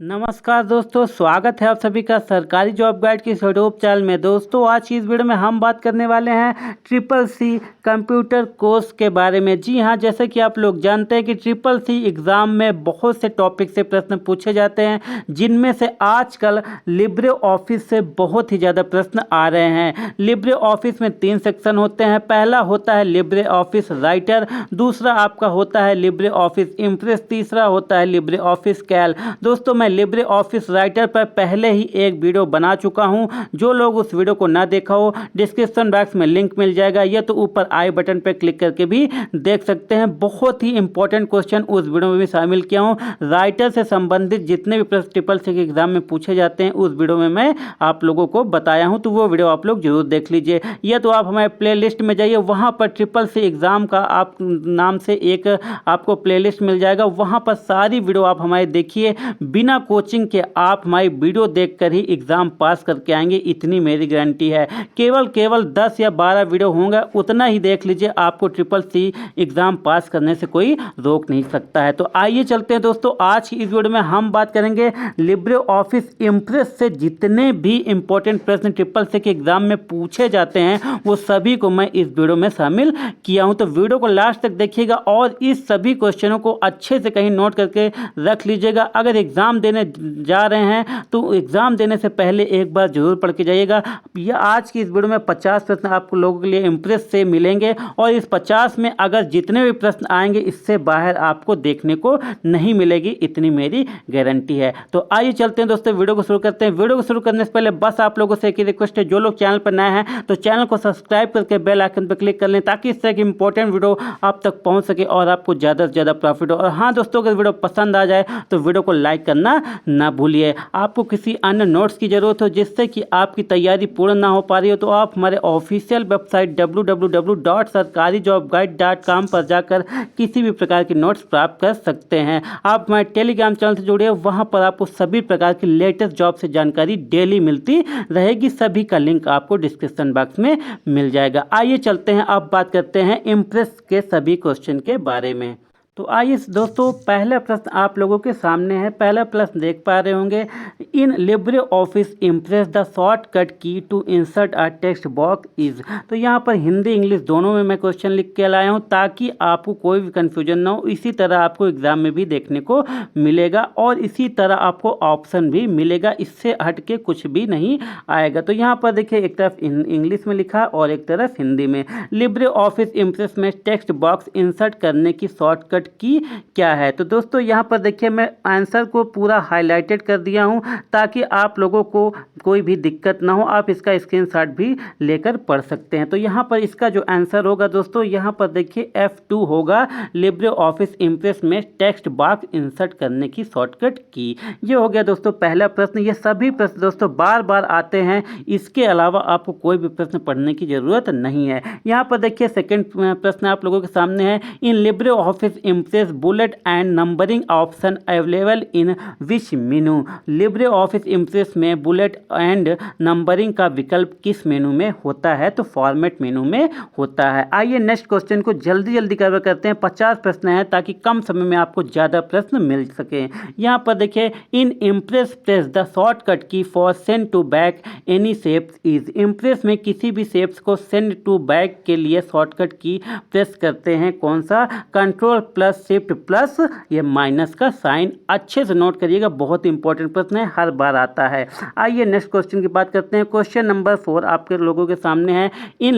नमस्कार दोस्तों, स्वागत है आप सभी का सरकारी जॉब गाइड की इस यूट्यूब चैनल में। दोस्तों आज की इस वीडियो में हम बात करने वाले हैं ट्रिपल सी कंप्यूटर कोर्स के बारे में। जी हाँ, जैसे कि आप लोग जानते हैं कि ट्रिपल सी एग्ज़ाम में बहुत से टॉपिक से प्रश्न पूछे जाते हैं, जिनमें से आजकल लिब्रे ऑफिस से बहुत ही ज़्यादा प्रश्न आ रहे हैं। लिब्रे ऑफिस में 3 सेक्शन होते हैं। पहला होता है लिब्रे ऑफिस राइटर, दूसरा आपका होता है लिब्रे ऑफिस इम्प्रेस, तीसरा होता है लिब्रे ऑफिस कैल। दोस्तों मैं लिब्रे ऑफिस राइटर पर पहले ही एक वीडियो बना चुका हूं। जो लोग उस वीडियो को ना देखा हो, डिस्क्रिप्शन बॉक्स में लिंक मिल जाएगा, या तो ऊपर आई बटन पर क्लिक करके भी देख सकते हैं। बहुत ही इंपॉर्टेंट क्वेश्चन उस वीडियो में भी शामिल किया हूं। राइटर से संबंधित जितने भी प्रश्न ट्रिपल सी के एग्जाम में पूछे जाते हैं, उस वीडियो में मैं आप लोगों को बताया हूँ, तो वो वीडियो आप लोग जरूर देख लीजिए। या तो आप हमारे प्ले लिस्ट में जाइए, वहाँ पर ट्रिपल सी एग्जाम का आप नाम से एक आपको प्ले लिस्ट मिल जाएगा। वहाँ पर सारी वीडियो आप हमारे देखिए। बिना कोचिंग के आप हमारी वीडियो देखकर ही एग्जाम पास करके आएंगे, इतनी मेरी गारंटी है। केवल 10 या 12 वीडियो होंगे, उतना ही देख लीजिए, आपको ट्रिपल सी एग्जाम पास करने से कोई रोक नहीं सकता है। तो आइए चलते हैं दोस्तों, आज की इस वीडियो में हम बात करेंगे लिब्रे ऑफिस इम्प्रेस से जितने भी इंपॉर्टेंट प्रश्न ट्रिपल सी के एग्जाम में पूछे जाते हैं, वो सभी को मैं इस वीडियो में शामिल किया हूं। तो वीडियो को लास्ट तक देखिएगा और इस सभी क्वेश्चनों को अच्छे से कहीं नोट करके रख लीजिएगा। अगर एग्जाम देने जा रहे हैं तो एग्जाम देने से पहले एक बार जरूर पढ़ के जाइएगा। यह आज की इस वीडियो में 50 प्रश्न आपको लोगों के लिए इम्प्रेस से मिलेंगे, और इस 50 में अगर जितने भी प्रश्न आएंगे, इससे बाहर आपको देखने को नहीं मिलेगी, इतनी मेरी गारंटी है। तो आइए चलते हैं दोस्तों, वीडियो को शुरू करते हैं। वीडियो को शुरू करने से पहले बस आप लोगों से एक ही रिक्वेस्ट है, जो लोग चैनल पर नए हैं तो चैनल को सब्सक्राइब करके बेल आइकन पर क्लिक कर लें, ताकि इस तरह की इंपॉर्टेंट वीडियो आप तक पहुंच सके और आपको ज़्यादा से ज़्यादा प्रॉफिट हो। और हाँ दोस्तों, अगर वीडियो पसंद आ जाए तो वीडियो को लाइक करना ना भूलिए। आपको किसी अन्य नोट्स की ज़रूरत हो जिससे कि आपकी तैयारी पूर्ण ना हो पा रही हो, तो आप हमारे ऑफिशियल वेबसाइट www.sarkariJobGuide.com पर जाकर किसी भी प्रकार की नोट्स प्राप्त कर सकते हैं। आप हमारे टेलीग्राम चैनल से जुड़िए, वहां पर आपको सभी प्रकार की लेटेस्ट जॉब से जानकारी डेली मिलती रहेगी। सभी का लिंक आपको डिस्क्रिप्शन बॉक्स में मिल जाएगा। आइए चलते हैं, अब बात करते हैं इम्प्रेस के सभी क्वेश्चन के बारे में। तो आइए दोस्तों, पहला प्रश्न आप लोगों के सामने है। पहला प्रश्न देख पा रहे होंगे, in Libre office Impress the shortcut की to insert a text box is. तो यहाँ पर हिंदी इंग्लिश दोनों में मैं क्वेश्चन लिख के लाया हूँ, ताकि आपको कोई भी कन्फ्यूजन ना हो। इसी तरह आपको एग्जाम में भी देखने को मिलेगा, और इसी तरह आपको ऑप्शन भी मिलेगा, इससे हट के कुछ भी नहीं आएगा। तो यहाँ पर देखिए, एक तरफ इंग्लिश में लिखा और एक तरफ हिंदी में। लिब्रे ऑफिस इम्प्रेस में टेक्स्ट बॉक्स इंसर्ट करने की शॉर्टकट की क्या है। तो दोस्तों यहाँ पर देखिए, मैं आंसर को पूरा हाईलाइटेड कर दिया हूँ, ताकि आप लोगों को कोई भी दिक्कत ना हो। आप इसका स्क्रीनशॉट भी लेकर पढ़ सकते हैं। तो यहाँ पर इसका जो आंसर होगा दोस्तों, यहाँ पर देखिए F2 होगा, लिब्रे ऑफिस इम्प्रेस में टेक्स्ट बॉक्स इंसर्ट करने की शॉर्टकट की। ये हो गया दोस्तों पहला प्रश्न। ये सभी प्रश्न दोस्तों बार बार आते हैं, इसके अलावा आपको कोई भी प्रश्न पढ़ने की जरूरत नहीं है। यहाँ पर देखिए सेकेंड प्रश्न आप लोगों के सामने है, in Libre office impress bullet and numbering option available in which menu. Libre office Impress में बुलेट एंड नंबरिंग का विकल्प किस मेनू में होता है। तो फॉर्मेट मेनू में होता है। आइए नेक्स्ट क्वेश्चन को जल्दी जल्दी कवर करते हैं। 50 प्रश्न है, ताकि कम समय में आपको ज़्यादा प्रश्न मिल सके। यहाँ पर देखिए, in Impress press the shortcut key for send to back any shapes is. Impress में किसी भी शेप्स को सेंड टू बैक के लिए शॉर्टकट की प्रेस करते हैं, कौन सा। कंट्रोल प्लस शिफ्ट प्लस ये माइनस का साइन। अच्छे से नोट करिएगा, बहुत इंपॉर्टेंट प्रश्न है, हर बार आता है। आइए नेक्स्ट क्वेश्चन की बात करते हैं। क्वेश्चन नंबर 4 आपके लोगों के सामने है, in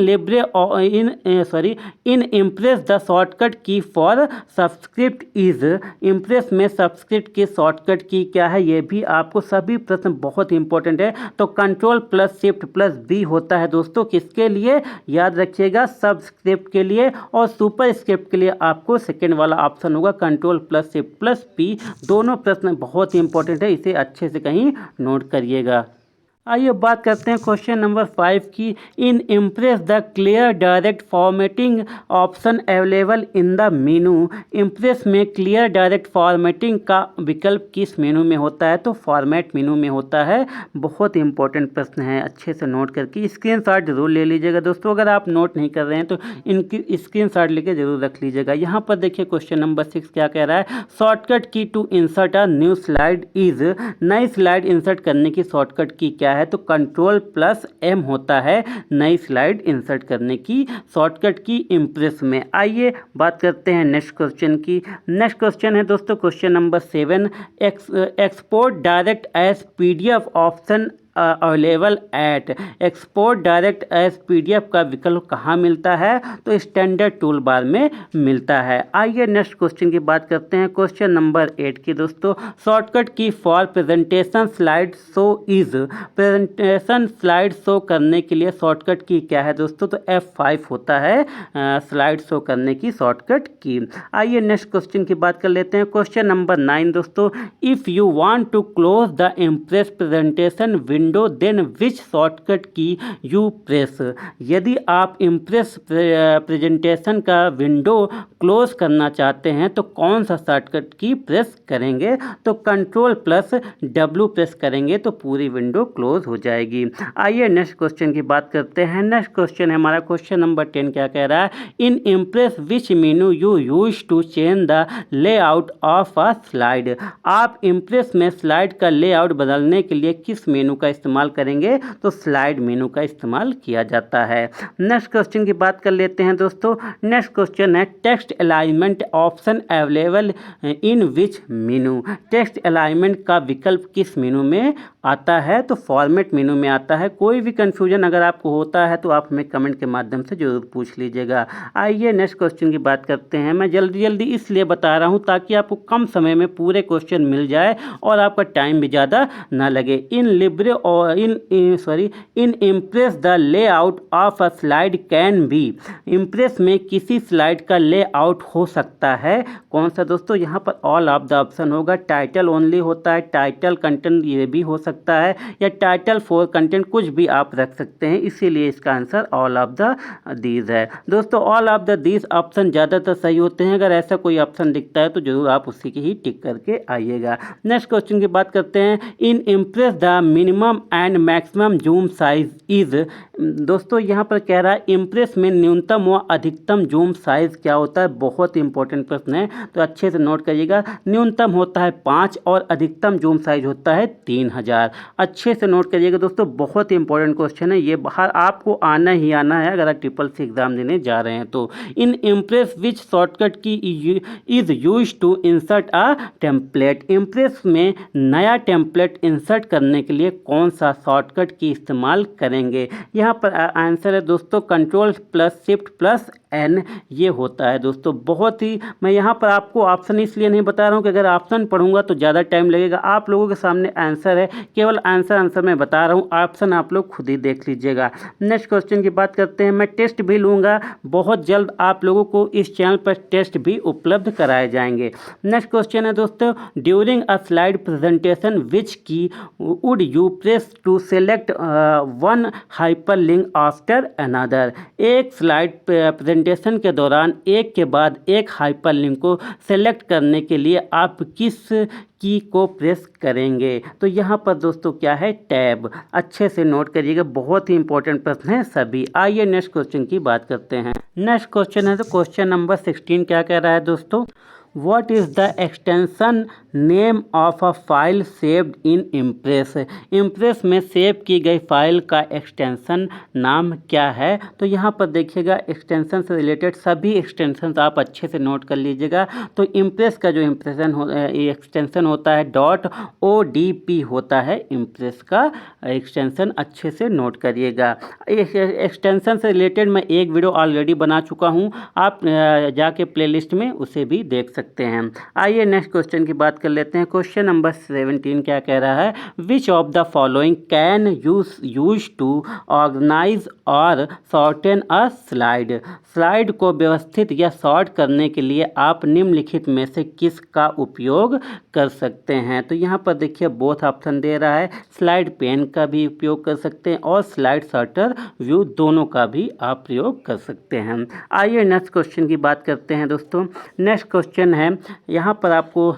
Impress the shortcut key for subscript is. Impress में सब्सक्रिप्ट की शॉर्टकट की क्या है। ये भी आपको सभी प्रश्न बहुत इंपॉर्टेंट है। तो control plus shift plus B होता है दोस्तों, किसके लिए, याद रखिएगा, सब्सक्रिप्ट के लिए। और सुपर स्क्रिप्ट के लिए आपको सेकेंड वाला ऑप्शन होगा, control plus shift plus P. दोनों प्रश्न बहुत ही इंपॉर्टेंट है, इसे अच्छे से कहीं नोट करिएगा। आइए बात करते हैं क्वेश्चन नंबर 5 की। In Impress the clear direct formatting option available in the menu. Impress में क्लियर डायरेक्ट फॉर्मेटिंग का विकल्प किस मेनू में होता है? तो फॉर्मेट मेनू में होता है। बहुत इंपॉर्टेंट प्रश्न है, अच्छे से नोट करके स्क्रीनशॉट जरूर ले लीजिएगा दोस्तों। अगर आप नोट नहीं कर रहे हैं तो इनकी स्क्रीनशॉट लेके जरूर रख लीजिएगा। यहाँ पर देखिए क्वेश्चन नंबर 6 क्या कह रहा है। शॉर्टकट की to insert a new slide is. नई स्लाइड इंसर्ट करने की शॉर्टकट की क्या है? तो Ctrl+M होता है नई स्लाइड इंसर्ट करने की शॉर्टकट की इम्प्रेस में। आइए बात करते हैं नेक्स्ट क्वेश्चन की। नेक्स्ट क्वेश्चन है दोस्तों question number 7। Export direct as PDF option available at. Export direct as PDF का विकल्प कहाँ मिलता है? तो स्टैंडर्ड टूल बार में मिलता है। आइए नेक्स्ट क्वेश्चन की बात करते हैं क्वेश्चन नंबर 8 की दोस्तों। Shortcut key for presentation slide show is. Presentation slide show करने के लिए शॉर्टकट की क्या है दोस्तों? तो F5 होता है स्लाइड शो करने की शॉर्टकट की। आइए नेक्स्ट क्वेश्चन की बात कर लेते हैं क्वेश्चन नंबर 9 दोस्तों। If you want to close the Impress presentation window then which shortcut key you press. यदि आप इम्प्रेस प्रेजेंटेशन का विंडो क्लोज करना चाहते हैं तो कौन सा शॉर्टकट की प्रेस करेंगे? तो Ctrl+W प्रेस करेंगे तो पूरी विंडो क्लोज हो जाएगी। आइए नेक्स्ट क्वेश्चन की बात करते हैं। नेक्स्ट क्वेश्चन है हमारा क्वेश्चन नंबर 10 क्या कह रहा है। In Impress which menu you use to change the layout of a slide. आप इम्प्रेस में स्लाइड का लेआउट बदलने के लिए किस मेनू का इस्तेमाल करेंगे? तो स्लाइड मेनू का इस्तेमाल किया जाता है। नेक्स्ट क्वेश्चन की बात कर लेते हैं दोस्तों। नेक्स्ट क्वेश्चन है टेक्स्ट अलाइनमेंट ऑप्शन अवेलेबल इन विच मेनू। टेक्स्ट अलाइनमेंट का विकल्प किस मेनू में आता है? तो फॉर्मेट मेनू में आता है। कोई भी कंफ्यूजन अगर आपको होता है तो आप हमें कमेंट के माध्यम से जरूर पूछ लीजिएगा। आइए नेक्स्ट क्वेश्चन की बात करते हैं। मैं जल्दी जल्दी इसलिए बता रहा हूं ताकि आपको कम समय में पूरे क्वेश्चन मिल जाए और आपका टाइम भी ज़्यादा ना लगे। इन लिब्रे और in Impress the layout of a slide can be. Impress में किसी स्लाइड का लेआउट हो सकता है कौन सा दोस्तों? यहाँ पर ऑल ऑफ द ऑप्शन होगा। टाइटल ओनली होता है, टाइटल कंटेंट ये भी हो सकता है, या टाइटल फॉर कंटेंट, कुछ भी आप रख सकते हैं। इसीलिए इसका answer all of the these है दोस्तों। All of the these option ज़्यादातर सही होते हैं। अगर ऐसा कोई ऑप्शन दिखता है तो जरूर आप उसी की ही टिक करके आइएगा। नेक्स्ट क्वेश्चन की बात करते हैं। In Impress the minimum and maximum zoom size is. दोस्तों यहाँ पर कह रहा है इम्प्रेस में न्यूनतम व अधिकतम जूम साइज क्या होता है? बहुत इंपॉर्टेंट प्रश्न है तो अच्छे से नोट करिएगा। न्यूनतम होता है 5 और अधिकतम जूम साइज होता है 3000। अच्छे से नोट करिएगा दोस्तों, बहुत इंपॉर्टेंट क्वेश्चन है ये, बाहर आपको आना ही आना है अगर आप ट्रिपल-सी एग्जाम देने जा रहे हैं तो। In Impress which shortcut key is use to insert a template. Impress में नया टेम्पलेट इंसर्ट करने के लिए कौन सा शॉर्टकट की इस्तेमाल करेंगे? यहाँ पर आंसर है दोस्तों Ctrl+Shift+N ये होता है दोस्तों। बहुत ही मैं यहाँ पर आपको ऑप्शन इसलिए नहीं बता रहा हूँ कि अगर ऑप्शन पढ़ूंगा तो ज़्यादा टाइम लगेगा। आप लोगों के सामने आंसर है, केवल आंसर मैं बता रहा हूँ, ऑप्शन आप लोग खुद ही देख लीजिएगा। नेक्स्ट क्वेश्चन की बात करते हैं। मैं टेस्ट भी लूँगा, बहुत जल्द आप लोगों को इस चैनल पर टेस्ट भी उपलब्ध कराए जाएंगे। नेक्स्ट क्वेश्चन है दोस्तों। During a slide presentation which key would you press to select one hyperlink after another. एक स्लाइड प्रेजेंटेशन के दौरान एक के बाद एक हाइपरलिंक को सेलेक्ट करने के लिए आप किस की को प्रेस करेंगे? तो यहाँ पर दोस्तों क्या है? टैब। अच्छे से नोट करिएगा, बहुत ही इंपॉर्टेंट प्रश्न है सभी। आइए नेक्स्ट क्वेश्चन की बात करते हैं। नेक्स्ट क्वेश्चन है तो क्वेश्चन नंबर 16 क्या कह रहा है दोस्तों। What is the extension name of a file saved in Impress? Impress में सेव की गई फाइल का एक्सटेंशन नाम क्या है? तो यहाँ पर देखिएगा एक्सटेंशन से रिलेटेड सभी एक्सटेंशन आप अच्छे से नोट कर लीजिएगा। तो इम्प्रेस का जो एक्सटेंशन होता है .odp होता है इम्प्रेस का एक्सटेंशन, अच्छे से नोट करिएगा। एक्सटेंशन से रिलेटेड मैं एक वीडियो ऑलरेडी बना चुका हूँ, आप जाके प्लेलिस्ट में उसे भी देख सकते सकते हैं। आइए नेक्स्ट क्वेश्चन की बात कर लेते हैं। क्वेश्चन नंबर 17 क्या कह रहा है, which of the following can use to organise और शॉर्टन अ स्लाइड। स्लाइड को व्यवस्थित या शॉर्ट करने के लिए आप निम्नलिखित में से किसका उपयोग कर सकते हैं। तो यहाँ पर देखिए बोथ ऑप्शन दे रहा है, स्लाइड पेन का भी उपयोग कर सकते हैं और स्लाइड शॉर्टर व्यू दोनों का भी आप प्रयोग कर सकते हैं। आइए नेक्स्ट क्वेश्चन की बात करते हैं दोस्तों। नेक्स्ट क्वेश्चन है, यहाँ पर आपको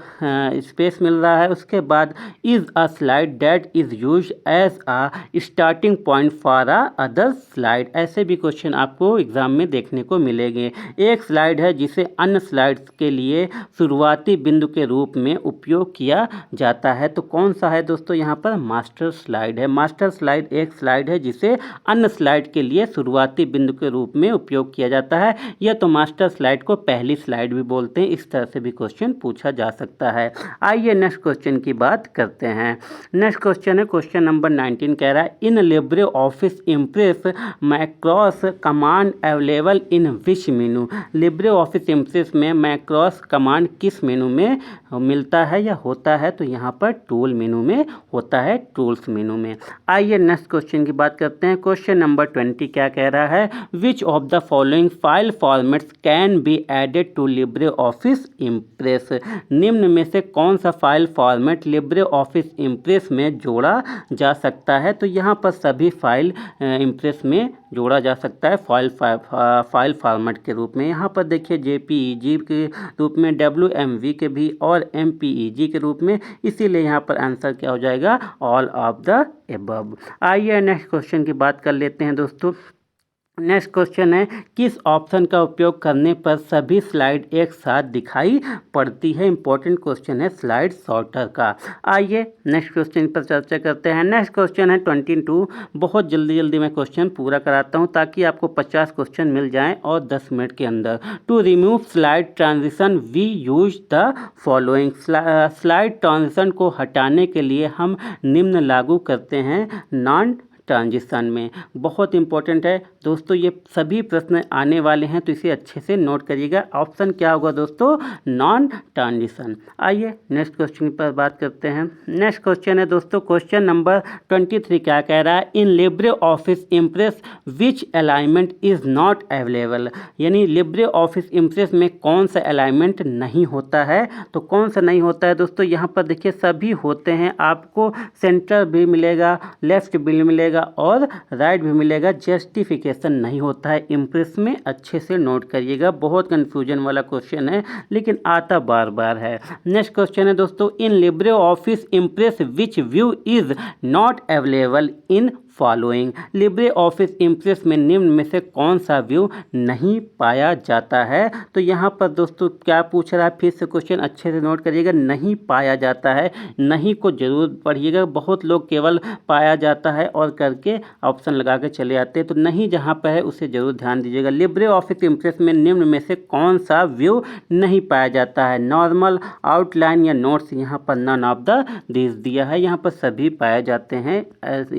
स्पेस मिल रहा है, उसके बाद is a slide that is use as a starting point for a other slide. ऐसे भी क्वेश्चन आपको एग्जाम में देखने को मिलेंगे। एक स्लाइड है जिसे अन्य स्लाइड्स के लिए शुरुआती बिंदु के रूप में उपयोग किया जाता है, तो कौन सा है दोस्तों, यहाँ पर मास्टर स्लाइड है। मास्टर स्लाइड एक स्लाइड है जिसे अन्य स्लाइड के लिए शुरुआती बिंदु के रूप में उपयोग किया जाता है, या तो मास्टर स्लाइड को पहली स्लाइड भी बोलते हैं। इस तरह से भी क्वेश्चन पूछा जा सकता है। आइए नेक्स्ट क्वेश्चन की बात करते हैं। नेक्स्ट क्वेश्चन है क्वेश्चन नंबर 19 कह रहा है, in Libre office impress macros command available in which menu. Libre office Impress में मैक्रोस कमांड किस मेनू में मिलता है या होता है, तो यहाँ पर टूल मेनू में होता है, टूल्स मेनू में। आइए नेक्स्ट क्वेश्चन की बात करते हैं। क्वेश्चन नंबर 20 क्या कह रहा है, which of the following file formats can be added to Libre office Impress. निम्न में से कौन सा file format Libre office Impress में जोड़ा जा सकता है, तो यहाँ पर सभी फाइल इम्प्रेस में जोड़ा जा सकता है फाइल फॉर्मेट के रूप में। यहाँ पर देखिए JPEG के रूप में, WMV के भी और MPEG के रूप में, इसीलिए यहाँ पर आंसर क्या हो जाएगा, ऑल ऑफ द एबव। आइए नेक्स्ट क्वेश्चन की बात कर लेते हैं दोस्तों। नेक्स्ट क्वेश्चन है, किस ऑप्शन का उपयोग करने पर सभी स्लाइड एक साथ दिखाई पड़ती है। इंपॉर्टेंट क्वेश्चन है स्लाइड शॉर्टर का। आइए नेक्स्ट क्वेश्चन पर चर्चा करते हैं। नेक्स्ट क्वेश्चन है 22। बहुत जल्दी मैं क्वेश्चन पूरा कराता हूं ताकि आपको 50 क्वेश्चन मिल जाएं और 10 मिनट के अंदर। To remove slide transition we use the following. Slide transition को हटाने के लिए हम निम्न लागू करते हैं नॉन ट्रांजिशन में। बहुत इंपॉर्टेंट है दोस्तों, ये सभी प्रश्न आने वाले हैं, तो इसे अच्छे से नोट करिएगा। ऑप्शन क्या होगा दोस्तों, नॉन ट्रांजिशन। आइए नेक्स्ट क्वेश्चन पर बात करते हैं। नेक्स्ट क्वेश्चन है दोस्तों क्वेश्चन नंबर 23 क्या कह रहा है, in Libre office Impress which alignment is not available. यानी लिब्रे ऑफिस इम्प्रेस में कौन सा अलाइनमेंट नहीं होता है, तो कौन सा नहीं होता है दोस्तों, यहाँ पर देखिए सभी होते हैं। आपको सेंटर भी मिलेगा, लेफ्ट भी मिलेगा और राइट भी मिलेगा, जस्टिफिकेशन नहीं होता है इम्प्रेस में। अच्छे से नोट करिएगा, बहुत कंफ्यूजन वाला क्वेश्चन है लेकिन आता बार बार है। नेक्स्ट क्वेश्चन है दोस्तों, इन Libre office Impress which view is not available in following. Libre office Impress में निम्न में से कौन सा व्यू नहीं पाया जाता है, तो यहाँ पर दोस्तों क्या पूछ रहा है, फिर से क्वेश्चन अच्छे से नोट करिएगा। नहीं पाया जाता है, नहीं को जरूर पढ़िएगा। बहुत लोग केवल पाया जाता है और करके ऑप्शन लगा के चले आते हैं, तो नहीं जहाँ पर है उसे जरूर ध्यान दीजिएगा। लिब्रे ऑफिस इम्प्रेस में निम्न में से कौन सा व्यू नहीं पाया जाता है, नॉर्मल, आउटलाइन या नोट्स। यहाँ पर नन ऑफ द दिस दिया है, यहाँ पर सभी पाए जाते हैं,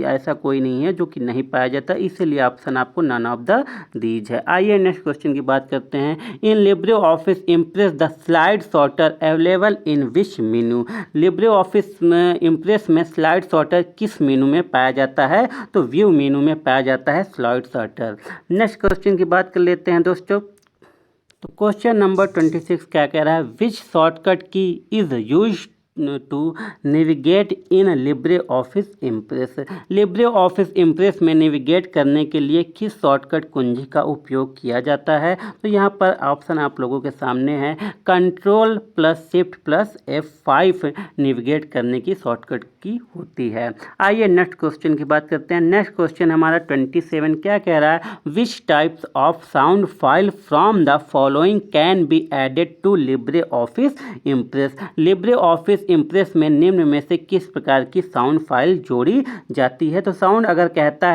ऐसा कोई नहीं है जो कि नहीं पाया जाता, इसीलिए ऑप्शन आपको नन ऑफ द दीज है। आइए नेक्स्ट क्वेश्चन की बात करते हैं। इन Libre office Impress the slide shorter available in which menu. Libre office Impress में स्लाइड शॉर्टर किस मेनू में पाया जाता है, तो व्यू मेनू में पाया जाता है स्लाइड शॉर्टर। नेक्स्ट क्वेश्चन की बात कर लेते हैं दोस्तों। तो क्वेश्चन नंबर 26 क्या कह रहा है, which shortcut key is use to navigate in Libre office Impress. Libre office Impress में नेविगेट करने के लिए किस शॉर्टकट कुंजी का उपयोग किया जाता है, तो यहाँ पर ऑप्शन आप लोगों के सामने है, control plus shift plus F5 navigate करने की शॉर्टकट की होती है। आइए नेक्स्ट क्वेश्चन की बात करते हैं। नेक्स्ट क्वेश्चन हमारा 27 क्या कह रहा है, which types of sound file from the following can be added to Libre office Impress. Libre office Impress में निम्न में से किस प्रकार की साउंड फाइल जोड़ी जाती है, तो साउंड अगर कहता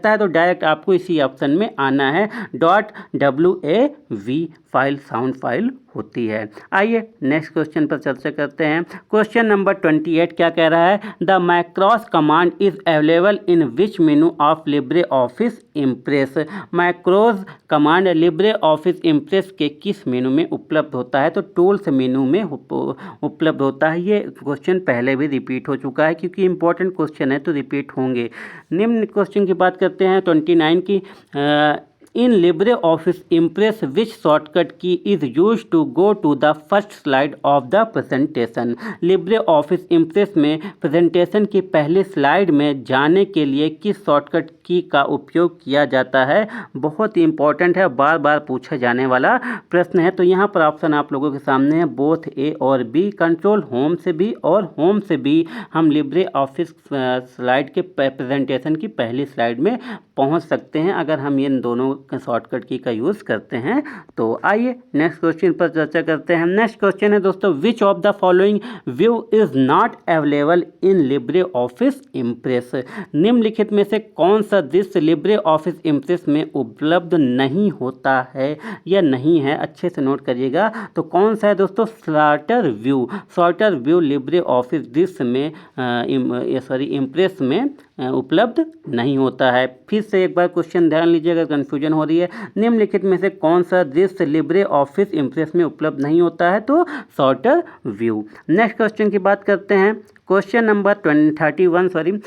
है तो डायरेक्ट आपको इसी ऑप्शन में आना है, .wav फाइल साउंड फाइल होती है। आइए नेक्स्ट क्वेश्चन पर चर्चा करते हैं। क्वेश्चन नंबर 28 क्या कह रहा है? The macros command is available in which menu of Libre office impress. Macros command Libre office impress के किस मेनू में उपलब्ध होता है? तो टूल्स मेनू में उपलब्ध होता है। ये क्वेश्चन पहले भी रिपीट हो चुका है, क्योंकि इंपॉर्टेंट क्वेश्चन है तो रिपीट होंगे। निम्न क्वेश्चन की बात करते हैं 29 की। In Libre office Impress which shortcut key is used to go to the first slide of the presentation. Libre office Impress में प्रेजेंटेशन की पहली स्लाइड में जाने के लिए किस शॉर्टकट की का उपयोग किया जाता है? बहुत ही इंपॉर्टेंट है, बार बार पूछा जाने वाला प्रश्न है। तो यहाँ पर ऑप्शन आप लोगों के सामने है, बोथ ए और बी। कंट्रोल होम से भी और होम से भी हम लिब्रे ऑफिस स्लाइड के प्रेजेंटेशन की पहली स्लाइड में पहुँच सकते हैं अगर हम इन दोनों शॉर्टकट की का यूज़ करते हैं। तो आइए नेक्स्ट क्वेश्चन पर चर्चा करते हैं। नेक्स्ट क्वेश्चन है दोस्तों, विच of the following view is not available in Libre office impress. निम्नलिखित में से कौन सा दृश्य लिब्रे ऑफिस इम्प्रेस में उपलब्ध नहीं होता है या नहीं है? अच्छे से नोट करिएगा। तो कौन सा है दोस्तों? Sorter view. Sorter view Libre office दृश्य में इम्प्रेस में उपलब्ध नहीं होता है। फिर से एक बार क्वेश्चन ध्यान लीजिए अगर कन्फ्यूजन हो रही है। निम्नलिखित में से कौन सा दृश्य लिब्रे ऑफिस इम्प्रेस में उपलब्ध नहीं होता है? तो सॉर्टर व्यू। नेक्स्ट क्वेश्चन की बात करते हैं। Question number 31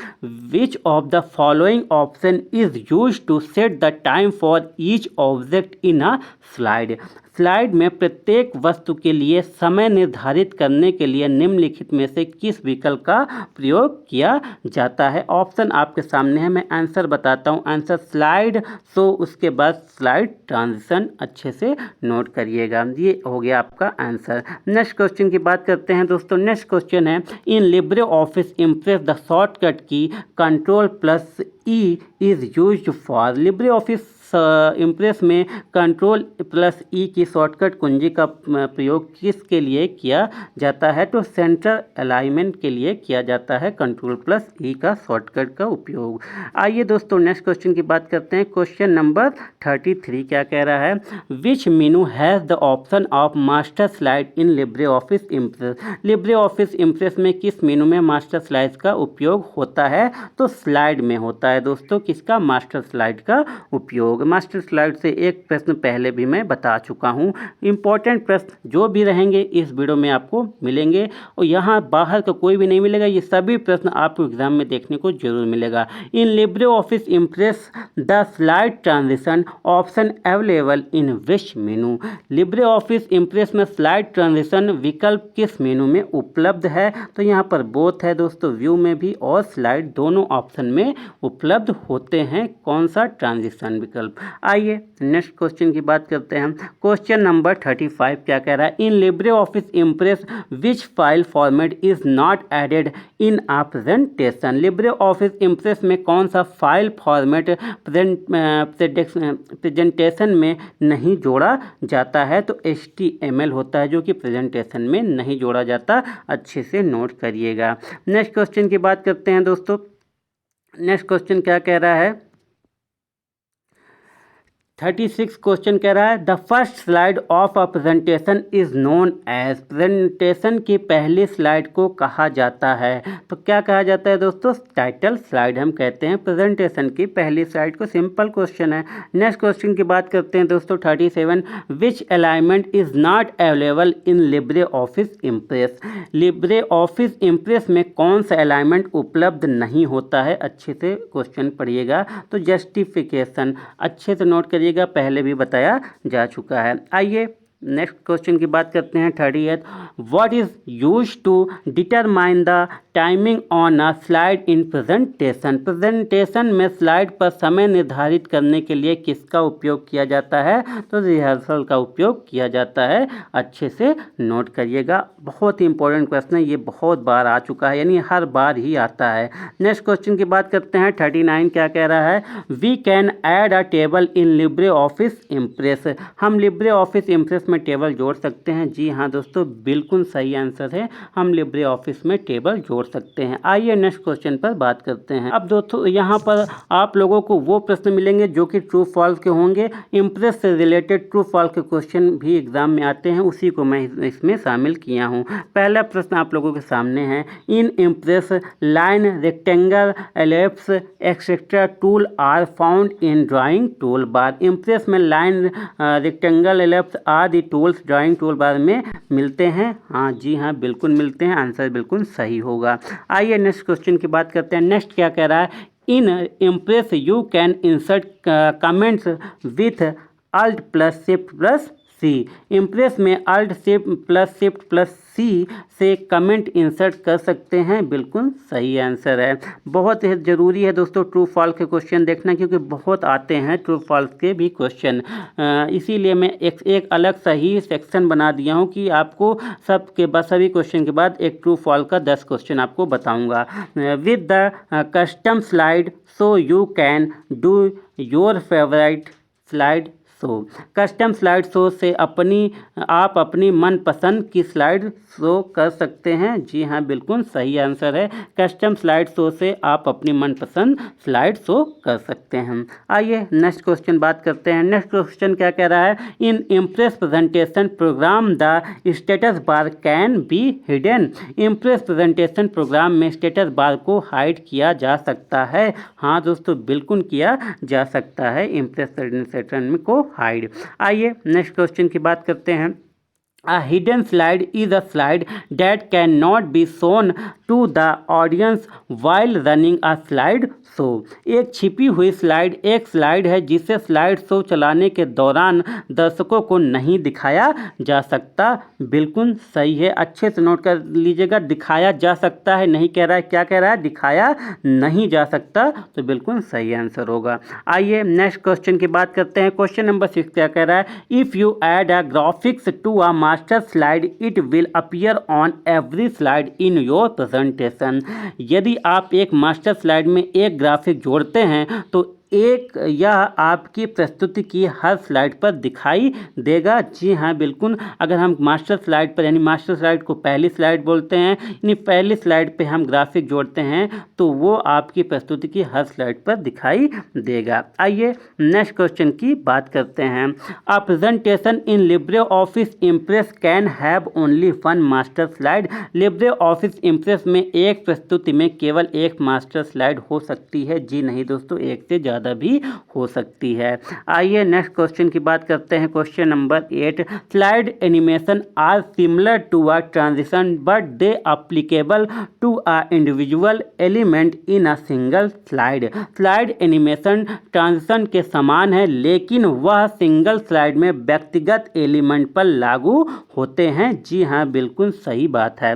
which of the following option is use to set the time for each object in a slide. Slide में प्रत्येक वस्तु के लिए समय निर्धारित करने के लिए निम्नलिखित में से किस विकल्प का प्रयोग किया जाता है? ऑप्शन आपके सामने है, मैं आंसर बताता हूँ। आंसर स्लाइड शो, उसके बाद स्लाइड ट्रांजिशन। अच्छे से नोट करिएगा, ये हो गया आपका आंसर। नेक्स्ट क्वेश्चन की बात करते हैं दोस्तों। नेक्स्ट क्वेश्चन है, in Libre office Impress the shortcut की Ctrl+E is used for. Libre office Impress में Ctrl+E की शॉर्टकट कुंजी का प्रयोग किसके लिए किया जाता है? तो सेंटर अलाइनमेंट के लिए किया जाता है Ctrl+E का शॉर्टकट का उपयोग। आइए दोस्तों नेक्स्ट क्वेश्चन की बात करते हैं। क्वेश्चन नंबर 33 क्या कह रहा है? Which menu has the option of master slide in Libre office Impress. Libre office Impress में किस मेनू में मास्टर स्लाइड का उपयोग होता है? तो स्लाइड में होता है दोस्तों। किसका? मास्टर स्लाइड का उपयोग। मास्टर स्लाइड से एक प्रश्न पहले भी मैं बता चुका हूँ। इंपॉर्टेंट प्रश्न जो भी रहेंगे इस वीडियो में आपको मिलेंगे, और यहाँ बाहर का कोई भी नहीं मिलेगा। ये सभी प्रश्न आपको एग्जाम में देखने को जरूर मिलेगा। इन Libre office Impress the slide transition option available in which menu. Libre office Impress में स्लाइड ट्रांजिशन विकल्प किस मेनू में उपलब्ध है? तो यहाँ पर बोथ है दोस्तों, व्यू में भी और स्लाइड दोनों ऑप्शन में उपलब्ध होते हैं। कौन सा? ट्रांजिशन विकल्प। आइए नेक्स्ट क्वेश्चन की बात करते हैं। क्वेश्चन नंबर 35 क्या कह रहा है? In Libre office Impress which file format is not added in a presentation. Libre office Impress में कौन सा फाइल फॉर्मेट प्रेजेंटेशन में नहीं जोड़ा जाता है? तो HTML होता है, जो कि प्रेजेंटेशन में नहीं जोड़ा जाता। अच्छे से नोट करिएगा। नेक्स्ट क्वेश्चन की बात करते हैं दोस्तों। नेक्स्ट क्वेश्चन क्या कह रहा है? 36 क्वेश्चन कह रहा है, the first slide of a presentation is known as. Presentation की पहली स्लाइड को कहा जाता है, तो क्या कहा जाता है दोस्तों? टाइटल स्लाइड हम कहते हैं प्रेजेंटेशन की पहली स्लाइड को। सिंपल क्वेश्चन है। नेक्स्ट क्वेश्चन की बात करते हैं दोस्तों 37, which alignment is not available in Libre office Impress. Libre office Impress में कौन सा अलाइनमेंट उपलब्ध नहीं होता है? अच्छे से क्वेश्चन पढ़िएगा। तो जस्टिफिकेशन अच्छे से नोट करिए, पहले भी बताया जा चुका है। आइए नेक्स्ट क्वेश्चन की बात करते हैं 38, what is use to determine the timing on a slide in presentation. Presentation में स्लाइड पर समय निर्धारित करने के लिए किसका उपयोग किया जाता है? तो रिहर्सल का उपयोग किया जाता है। अच्छे से नोट करिएगा, बहुत ही इंपॉर्टेंट क्वेश्चन है, ये बहुत बार आ चुका है, यानी हर बार ही आता है। नेक्स्ट क्वेश्चन की बात करते हैं 39 क्या कह रहा है? We can add a table in Libre office Impress. हम लिब्रे ऑफिस इम्प्रेस ऑफिस में टेबल जोड़ सकते हैं? जी हाँ दोस्तों, बिल्कुल सही आंसर है, हम लिब्रे ऑफिस में टेबल जोड़ सकते हैं। आइए नेक्स्ट क्वेश्चन पर बात करते हैं। अब दोस्तों यहाँ पर आप लोगों को वो प्रश्न मिलेंगे जो कि ट्रू फॉल्स के होंगे। इम्प्रेस से रिलेटेड ट्रू फॉल्स के क्वेश्चन भी एग्जाम में आते हैं, उसी को मैं इसमें शामिल किया हूँ। पहला प्रश्न आप लोगों के सामने है, in Impress line, rectangle, ellipse etcetera tool are found in drawing toolbar. Impress में लाइन, रेक्टेंगल, एलिप्स आदि टूल्स ड्राइंग टूल बार में मिलते हैं? हाँ जी हाँ, बिल्कुल मिलते हैं, आंसर बिल्कुल सही होगा। आइए नेक्स्ट क्वेश्चन की बात करते हैं। नेक्स्ट क्या कह रहा है, in Impress you can insert comments with Alt plus shift plus C. Impress में अल्ट शिफ्ट प्लस सी से कमेंट इंसर्ट कर सकते हैं, बिल्कुल सही आंसर है। बहुत ही ज़रूरी है दोस्तों ट्रू फॉल्स के क्वेश्चन देखना, क्योंकि बहुत आते हैं ट्रू फॉल्स के भी क्वेश्चन, इसीलिए मैं एक अलग सही सेक्शन बना दिया हूं कि आपको सभी क्वेश्चन के बाद एक ट्रू फॉल्स का 10 क्वेश्चन आपको बताऊंगा। With the custom slide so you can do your favourite slide show. Custom slide show से आप अपनी मनपसंद की स्लाइड शो कर सकते हैं? जी हाँ, बिल्कुल सही आंसर है, कस्टम स्लाइड शो से आप अपनी मनपसंद स्लाइड शो कर सकते हैं। आइए नेक्स्ट क्वेश्चन बात करते हैं। नेक्स्ट क्वेश्चन क्या कह रहा है, in Impress presentation program the status bar can be hidden. Impress presentation program में स्टेटस बार को हाइड किया जा सकता है? हाँ दोस्तों, बिल्कुल किया जा सकता है इम्प्रेस प्रेजेंटेशन को हाइड। आइए नेक्स्ट क्वेश्चन की बात करते हैं। A hidden slide is a slide that cannot be shown to the audience while running a slide show। एक छिपी हुई स्लाइड एक स्लाइड है जिसे स्लाइड शो चलाने के दौरान दर्शकों को नहीं दिखाया जा सकता। बिल्कुल सही है, अच्छे से नोट कर लीजिएगा, दिखाया जा सकता है नहीं कह रहा है, क्या कह रहा है, दिखाया नहीं जा सकता, तो बिल्कुल सही आंसर होगा। आइए नेक्स्ट क्वेश्चन की बात करते हैं। क्वेश्चन नंबर 6 क्या कह रहा है, if you add a graphics to a master slide it will appear on every slide in your presentation. यदि आप एक मास्टर स्लाइड में एक ग्राफिक जोड़ते हैं तो यह आपकी प्रस्तुति की हर स्लाइड पर दिखाई देगा। जी हाँ, बिल्कुल, अगर हम मास्टर स्लाइड पर, यानी मास्टर स्लाइड को पहली स्लाइड बोलते हैं, यानी पहली स्लाइड पे हम ग्राफिक जोड़ते हैं तो वो आपकी प्रस्तुति की हर स्लाइड पर दिखाई देगा। आइए नेक्स्ट क्वेश्चन की बात करते हैं। A presentation in Libre office impress can have only one master slide. Libre office Impress में एक प्रस्तुति में केवल एक मास्टर स्लाइड हो सकती है? जी नहीं दोस्तों, एक से ज़्यादा भी हो सकती है। आइए नेक्स्ट क्वेश्चन की बात करते हैं। Question number 8, slide animation are similar to a transition but they applicable to a individual element in a single slide. Slide animation transition के समान है, लेकिन वह सिंगल स्लाइड में व्यक्तिगत एलिमेंट पर लागू होते हैं। जी हाँ, बिल्कुल सही बात है।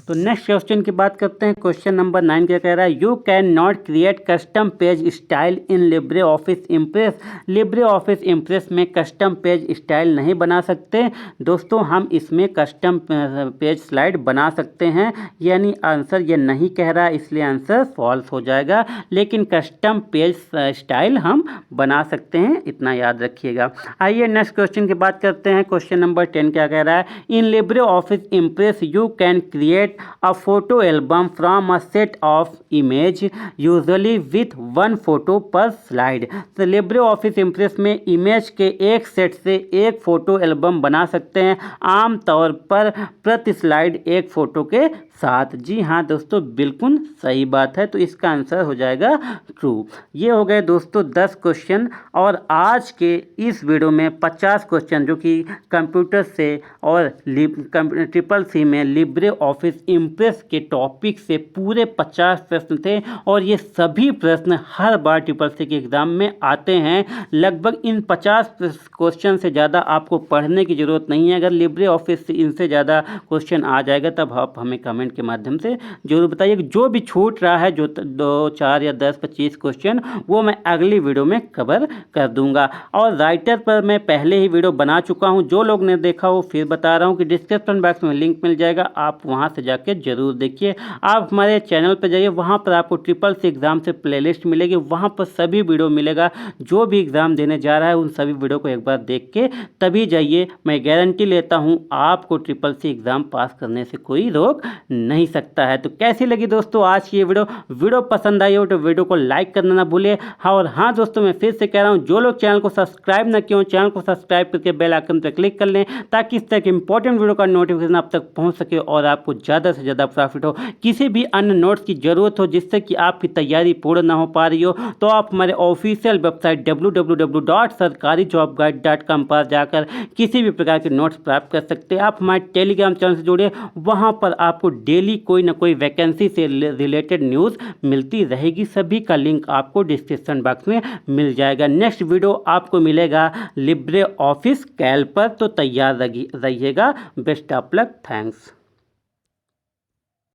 तो नेक्स्ट क्वेश्चन की बात करते हैं। क्वेश्चन नंबर 9 क्या कह रहा है, you can not create custom page style in Libre office Impress. Libre office Impress में कस्टम पेज स्टाइल नहीं बना सकते दोस्तों, हम इसमें कस्टम पेज स्लाइड बना सकते हैं, यानी आंसर ये नहीं कह रहा, इसलिए आंसर फॉल्स हो जाएगा, लेकिन कस्टम पेज स्टाइल हम बना सकते हैं, इतना याद रखिएगा। आइए नेक्स्ट क्वेश्चन की बात करते हैं। क्वेश्चन नंबर 10 क्या कह रहा है, in Libre office impress you can create a photo album from a set of image usually with one photo per slide। तो लिब्रे ऑफिस इम्प्रेस में इमेज के एक सेट से एक फ़ोटो एल्बम बना सकते हैं, आमतौर पर प्रति स्लाइड एक फ़ोटो के साथ। जी हाँ दोस्तों, बिल्कुल सही बात है, तो इसका आंसर हो जाएगा ट्रू। ये हो गए दोस्तों 10 क्वेश्चन, और आज के इस वीडियो में 50 क्वेश्चन जो कि कंप्यूटर से और ट्रिपल सी में लिब्रे ऑफिस इम्प्रेस के टॉपिक से पूरे 50 प्रश्न थे, और ये सभी प्रश्न हर बार ट्रिपल सी के एग्ज़ाम में आते हैं। लगभग इन 50 क्वेश्चन से ज़्यादा आपको पढ़ने की ज़रूरत नहीं है। अगर लिब्रे ऑफिस से इनसे ज़्यादा क्वेश्चन आ जाएगा तब आप हमें कमेंट कमेंट के माध्यम से जरूर बताइए। जो भी छूट रहा है, जो 2, 4 या 10, 25 क्वेश्चन, वो मैं अगली वीडियो में कवर कर दूंगा। और राइटर पर मैं पहले ही वीडियो बना चुका हूं, जो लोग ने देखा हो फिर बता रहा हूं कि डिस्क्रिप्शन बॉक्स में लिंक मिल जाएगा, आप वहां से जाके जरूर देखिए। आप हमारे चैनल पर जाइए, वहां पर आपको CCC एग्जाम से प्लेलिस्ट मिलेगी, वहां पर सभी वीडियो मिलेगा। जो भी एग्जाम देने जा रहा है उन सभी वीडियो को एक बार देख के तभी जाइए। मैं गारंटी लेता हूं आपको CCC एग्जाम पास करने से कोई रोक नहीं सकता है। तो कैसी लगी दोस्तों आज की ये वीडियो पसंद आई हो तो वीडियो को लाइक करना ना भूलिए। हाँ, और हाँ दोस्तों, मैं फिर से कह रहा हूँ, जो लोग चैनल को सब्सक्राइब ना किए हो, चैनल को सब्सक्राइब करके बेल आइकन पर क्लिक कर लें, ताकि इस तरह की इंपॉर्टेंट वीडियो का नोटिफिकेशन आप तक पहुँच सके और आपको ज़्यादा से ज़्यादा प्रॉफिट हो। किसी भी अन्य नोट्स की ज़रूरत हो जिससे कि आपकी तैयारी पूर्ण ना हो पा रही हो, तो आप हमारे ऑफिशियल वेबसाइट www.sarkarijobguide.com पर जाकर किसी भी प्रकार के नोट्स प्राप्त कर सकते हैं। आप हमारे टेलीग्राम चैनल से जुड़े, वहां पर आपको डेली कोई ना कोई वैकेंसी से रिलेटेड न्यूज़ मिलती रहेगी। सभी का लिंक आपको डिस्क्रिप्शन बॉक्स में मिल जाएगा। नेक्स्ट वीडियो आपको मिलेगा लिब्रे ऑफिस कैल्क पर, तो तैयार रहिएगा। Best of luck, thanks.